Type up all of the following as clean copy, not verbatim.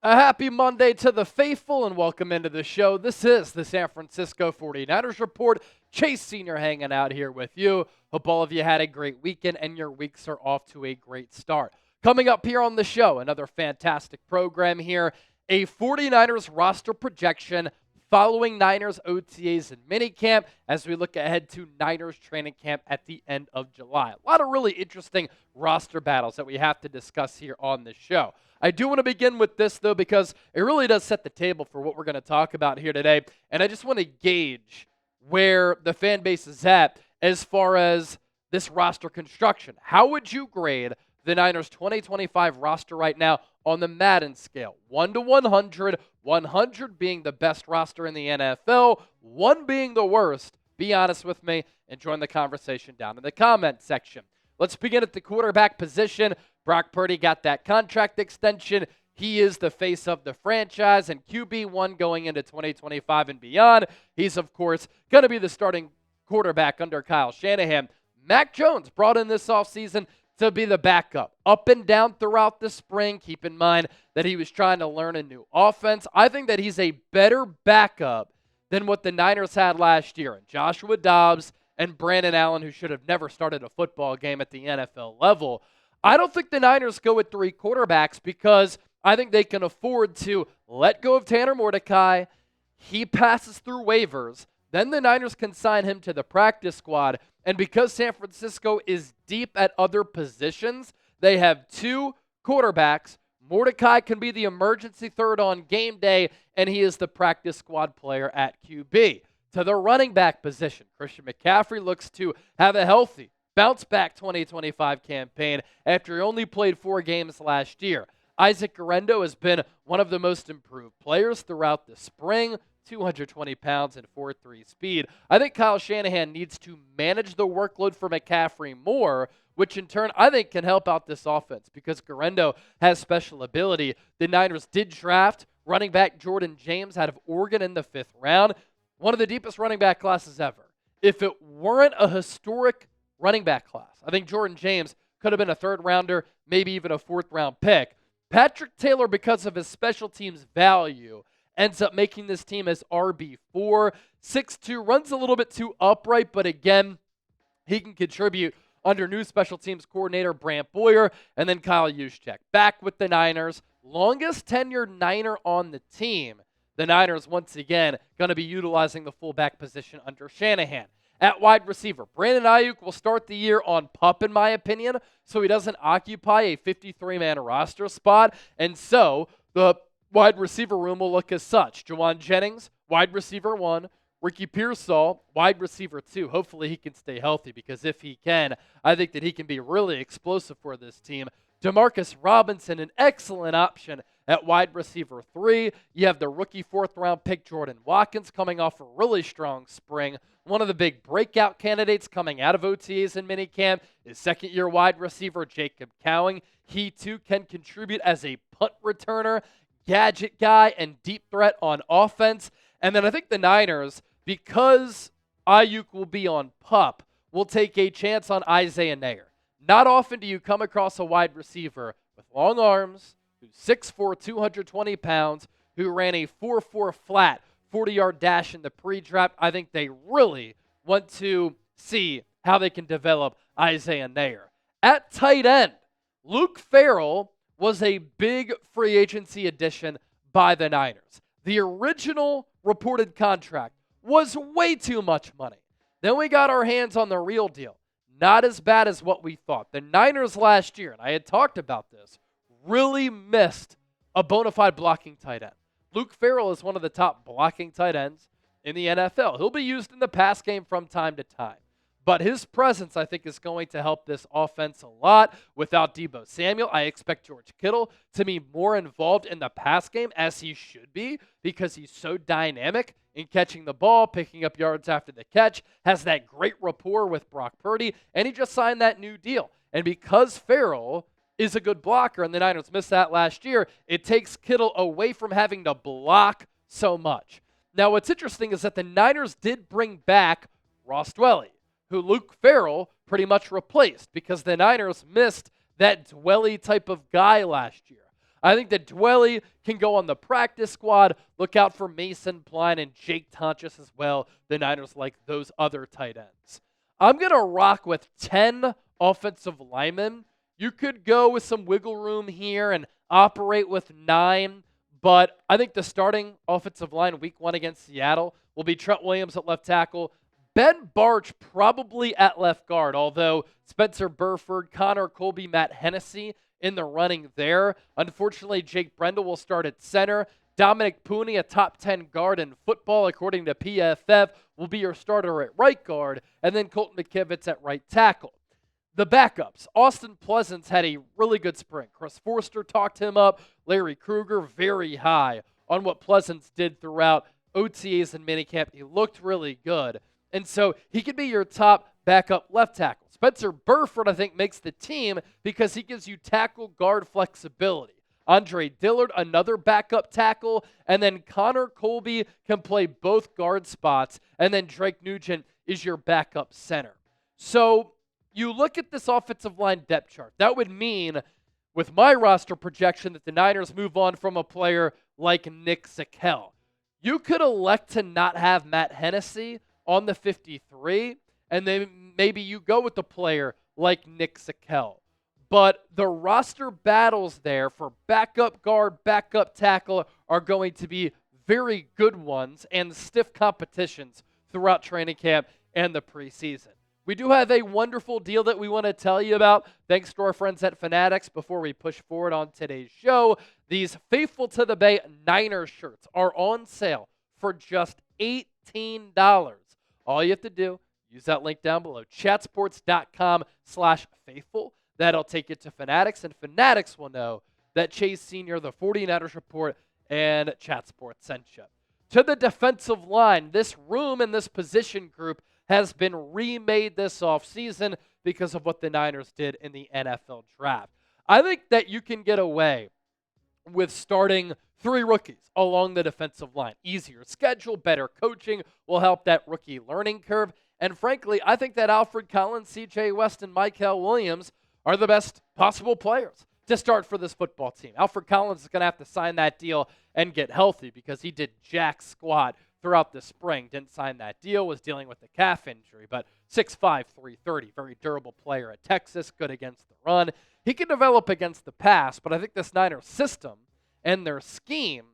A happy Monday to the faithful and welcome into the show. This is the San Francisco 49ers Report. Chase Sr. hanging out here with you. Hope all of you had a great weekend and your weeks are off to a great start. Coming up here on the show, another fantastic program here. A 49ers roster projection following Niners OTAs and Minicamp as we look ahead to Niners training camp at the end of July. A lot of really interesting roster battles that we have to discuss here on the show. I do want to begin with this, though, because it really does set the table for what we're going to talk about here today. And I just want to gauge where the fan base is at as far as this roster construction. How would you grade the Niners 2025 roster right now on the Madden scale? 1 to 100, 100 being the best roster in the NFL, 1 being the worst. Be honest with me and join the conversation down in the comment section. Let's begin at the quarterback position. Brock Purdy got that contract extension. He is the face of the franchise and QB1 going into 2025 and beyond. He's, of course, going to be the starting quarterback under Kyle Shanahan. Mac Jones brought in this offseason to be the backup. Up and down throughout the spring. Keep in mind that he was trying to learn a new offense. I think that he's a better backup than what the Niners had last year. And Joshua Dobbs and Brandon Allen, who should have never started a football game at the NFL level. I don't think the Niners go with 3 quarterbacks because I think they can afford to let go of Tanner Mordecai. He passes through waivers. Then the Niners can sign him to the practice squad. And because San Francisco is deep at other positions, they have 2 quarterbacks. Mordecai can be the emergency third on game day, and he is the practice squad player at QB. To the running back position, Christian McCaffrey looks to have a healthy bounce back 2025 campaign after he only played 4 games last year. Isaac Guerendo has been one of the most improved players throughout the spring, 220 pounds and 4.3 speed. I think Kyle Shanahan needs to manage the workload for McCaffrey more, which in turn I think can help out this offense because Guerendo has special ability. The Niners did draft running back Jauan Jennings out of Oregon in the 5th round, one of the deepest running back classes ever. If it weren't a historic running back class, I think Jauan Jennings could have been a 3rd rounder, maybe even a 4th round pick. Patrick Taylor, because of his special teams value, ends up making this team as RB4. 6'2", runs a little bit too upright, but again, he can contribute under new special teams coordinator Brant Boyer and then Kyle Juszczyk. Back with the Niners, longest tenured Niner on the team. The Niners, once again, going to be utilizing the fullback position under Shanahan. At wide receiver, Brandon Ayuk will start the year on PUP, in my opinion, so he doesn't occupy a 53-man roster spot, and so the wide receiver room will look as such. Jauan Jennings, wide receiver 1. Ricky Pearsall, wide receiver 2. Hopefully he can stay healthy because if he can, I think that he can be really explosive for this team. Demarcus Robinson, an excellent option at wide receiver 3. You have the rookie 4th-round pick Jordan Watkins coming off a really strong spring. One of the big breakout candidates coming out of OTAs and minicamp is second-year wide receiver Jacob Cowing. He, too, can contribute as a punt returner, gadget guy, and deep threat on offense. And then I think the Niners, because Ayuk will be on PUP, will take a chance on Isaiah Neyor. Not often do you come across a wide receiver with long arms, who's 6'4", 220 pounds, who ran a 4.4 flat 40-yard dash in the pre-draft. I think they really want to see how they can develop Isaiah Neyor. At tight end, Luke Farrell was a big free agency addition by the Niners. The original reported contract was way too much money. Then we got our hands on the real deal. Not as bad as what we thought. The Niners last year, and I had talked about this, really missed a bona fide blocking tight end. Luke Farrell is one of the top blocking tight ends in the NFL. He'll be used in the pass game from time to time. But his presence, I think, is going to help this offense a lot. Without Deebo Samuel, I expect George Kittle to be more involved in the pass game, as he should be, because he's so dynamic in catching the ball, picking up yards after the catch, has that great rapport with Brock Purdy, and he just signed that new deal. And because Farrell is a good blocker, and the Niners missed that last year, it takes Kittle away from having to block so much. Now, what's interesting is that the Niners did bring back Ross Dwelley, who Luke Farrell pretty much replaced because the Niners missed that Dwelley type of guy last year. I think that Dwelly can go on the practice squad. Look out for Mason Pline and Jake Tonches as well. The Niners like those other tight ends. I'm going to rock with 10 offensive linemen. You could go with some wiggle room here and operate with 9, but I think the starting offensive line week 1 against Seattle will be Trent Williams at left tackle, Ben Barch probably at left guard, although Spencer Burford, Connor Colby, Matt Hennessy in the running there. Unfortunately, Jake Brendel will start at center. Dominic Pooney, a top 10 guard in football, according to PFF, will be your starter at right guard, and then Colton McKivitz at right tackle. The backups, Austin Pleasance had a really good spring. Chris Forster talked him up. Larry Krueger very high on what Pleasance did throughout OTAs and minicamp. He looked really good. And so he could be your top backup left tackle. Spencer Burford, I think, makes the team because he gives you tackle guard flexibility. Andre Dillard, another backup tackle, and then Connor Colby can play both guard spots, and then Drake Nugent is your backup center. So you look at this offensive line depth chart. That would mean, with my roster projection, that the Niners move on from a player like Nick Zakelj. You could elect to not have Matt Hennessy on the 53, and then maybe you go with a player like Nick Zakelj. But the roster battles there for backup guard, backup tackle are going to be very good ones and stiff competitions throughout training camp and the preseason. We do have a wonderful deal that we want to tell you about, thanks to our friends at Fanatics. Before we push forward on today's show, these Faithful to the Bay Niners shirts are on sale for just $18. All you have to do, use that link down below, chatsports.com/faithful. That'll take you to Fanatics, and Fanatics will know that Chase Sr., the 49ers Report, and Chat Sports sent you. To the defensive line, this room and this position group has been remade this offseason because of what the Niners did in the NFL draft. I think that you can get away with starting 3 rookies along the defensive line. Easier schedule, better coaching will help that rookie learning curve. And frankly, I think that Alfred Collins, C.J. West, and Mykel Williams are the best possible players to start for this football team. Alfred Collins is going to have to sign that deal and get healthy because he did jack squat throughout the spring. Didn't sign that deal, was dealing with a calf injury, but 6'5", 330, very durable player at Texas, good against the run. He can develop against the pass, but I think this Niners system and their scheme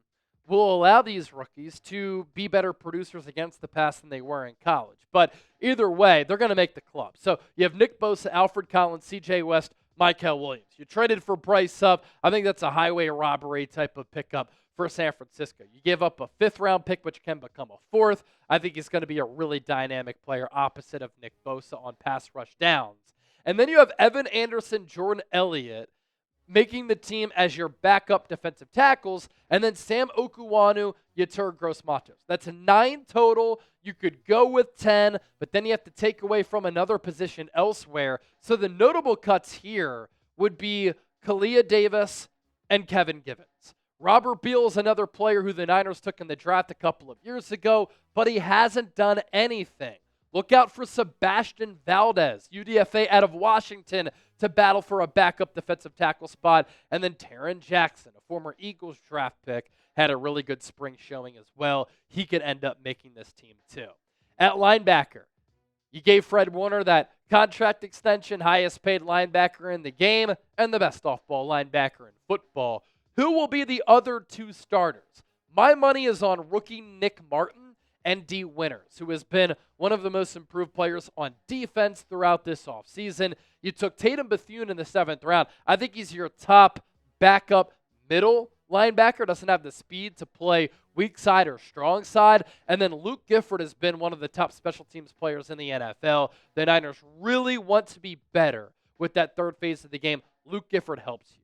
will allow these rookies to be better producers against the pass than they were in college. But either way, they're going to make the club. So you have Nick Bosa, Alfred Collins, C.J. West, Mykel Williams. You traded for Bryce Huff. I think that's a highway robbery type of pickup for San Francisco. You give up a 5th-round pick, which can become a 4th. I think he's going to be a really dynamic player opposite of Nick Bosa on pass rush downs. And then you have Evan Anderson, Jordan Elliott, making the team as your backup defensive tackles, and then Sam Okuwanu, Yetur Gross-Matos. That's 9 total. You could go with 10, but then you have to take away from another position elsewhere. So the notable cuts here would be Kalia Davis and Kevin Givens. Robert Beal is another player who the Niners took in the draft a couple of years ago, but he hasn't done anything. Look out for Sebastian Valdez, UDFA out of Washington, to battle for a backup defensive tackle spot. And then Taron Jackson, a former Eagles draft pick, had a really good spring showing as well. He could end up making this team too. At linebacker, you gave Fred Warner that contract extension, highest paid linebacker in the game, and the best off-ball linebacker in football. Who will be the other 2 starters? My money is on rookie Nick Martin and D. Winters, who has been one of the most improved players on defense throughout this offseason. You took Tatum Bethune in the 7th round. I think he's your top backup middle linebacker. Doesn't have the speed to play weak side or strong side. And then Luke Gifford has been one of the top special teams players in the NFL. The Niners really want to be better with that 3rd phase of the game. Luke Gifford helps you.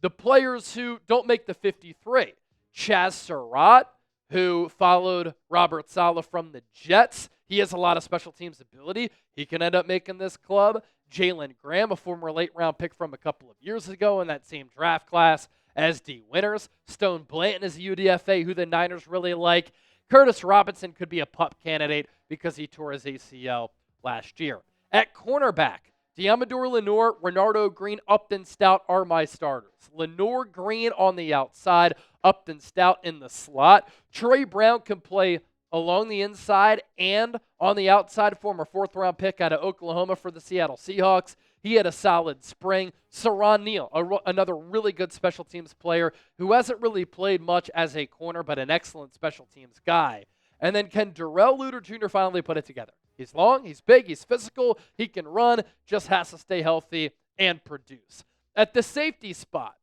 The players who don't make the 53, Chaz Surratt, who followed Robert Saleh from the Jets. He has a lot of special teams ability. He can end up making this club. Jalen Graham, a former late-round pick from a couple of years ago in that same draft class as D. Winters. Stone Blanton is a UDFA who the Niners really like. Curtis Robinson could be a pup candidate because he tore his ACL last year. At cornerback, Deamador Lenoir, Renardo Green, Upton Stout are my starters. Lenoir, Green on the outside, Upton Stout in the slot. Trey Brown can play along the inside and on the outside, former fourth-round pick out of Oklahoma for the Seattle Seahawks. He had a solid spring. Saron Neal, another really good special teams player who hasn't really played much as a corner, but an excellent special teams guy. And then can Darrell Luter Jr. finally put it together? He's long, he's big, he's physical, he can run, just has to stay healthy and produce. At the safety spot,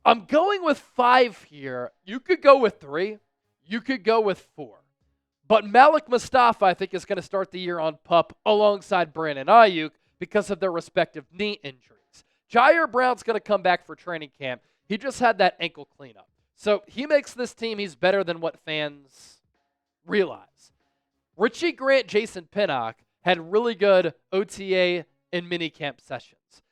I'm going with 5 here. You could go with 3. You could go with 4. But Malik Mustafa, I think, is going to start the year on PUP alongside Brandon Ayuk because of their respective knee injuries. Jair Brown's going to come back for training camp. He just had that ankle cleanup. So he makes this team, he's better than what fans realize. Richie Grant, Jason Pinnock had really good OTA and minicamp sessions.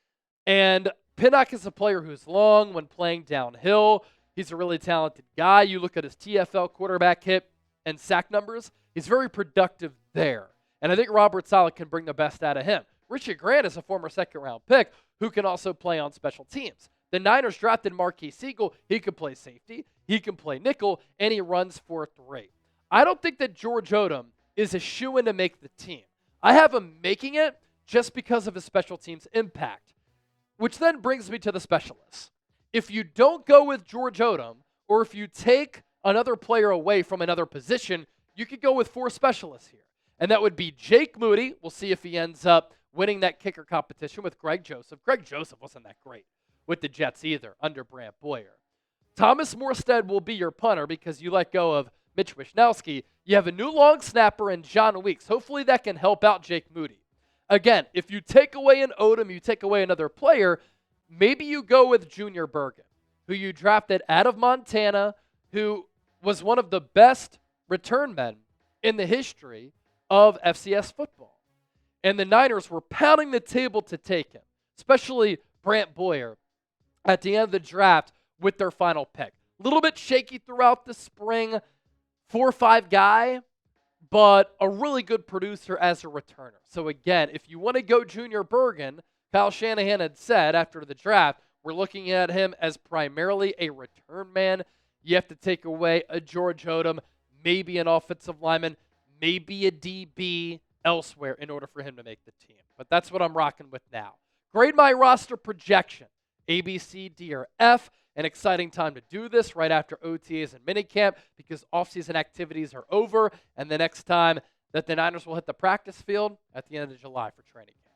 And Pinnock is a player who's long when playing downhill. He's a really talented guy. You look at his TFL quarterback hit and sack numbers, he's very productive there. And I think Robert Saleh can bring the best out of him. Richie Grant is a former second-round pick who can also play on special teams. The Niners drafted Marquis Siegel. He can play safety, he can play nickel, and he runs 4-3. I don't think that George Odom is a shoo-in to make the team. I have him making it just because of his special teams impact, which then brings me to the specialists. If you don't go with George Odom, or if you take another player away from another position, you could go with 4 specialists here. And that would be Jake Moody. We'll see if he ends up winning that kicker competition with Greg Joseph. Greg Joseph wasn't that great with the Jets either under Brant Boyer. Thomas Morstead will be your punter because you let go of Mitch Wishnowsky. You have a new long snapper in John Weeks. Hopefully that can help out Jake Moody. Again, if you take away an Odom, you take away another player, maybe you go with Junior Bergen, who you drafted out of Montana, who was one of the best return men in the history of FCS football. And the Niners were pounding the table to take him, especially Brant Boyer at the end of the draft with their final pick. A little bit shaky throughout the spring, 4-5 guy, but a really good producer as a returner. So again, if you want to go Junior Bergen, Kyle Shanahan had said after the draft, we're looking at him as primarily a return man. You have to take away a George Odom, maybe an offensive lineman, maybe a DB elsewhere in order for him to make the team. But that's what I'm rocking with now. Grade my roster projection. A, B, C, D, or F. An exciting time to do this right after OTAs and minicamp because offseason activities are over, and the next time that the Niners will hit the practice field at the end of July for training camp.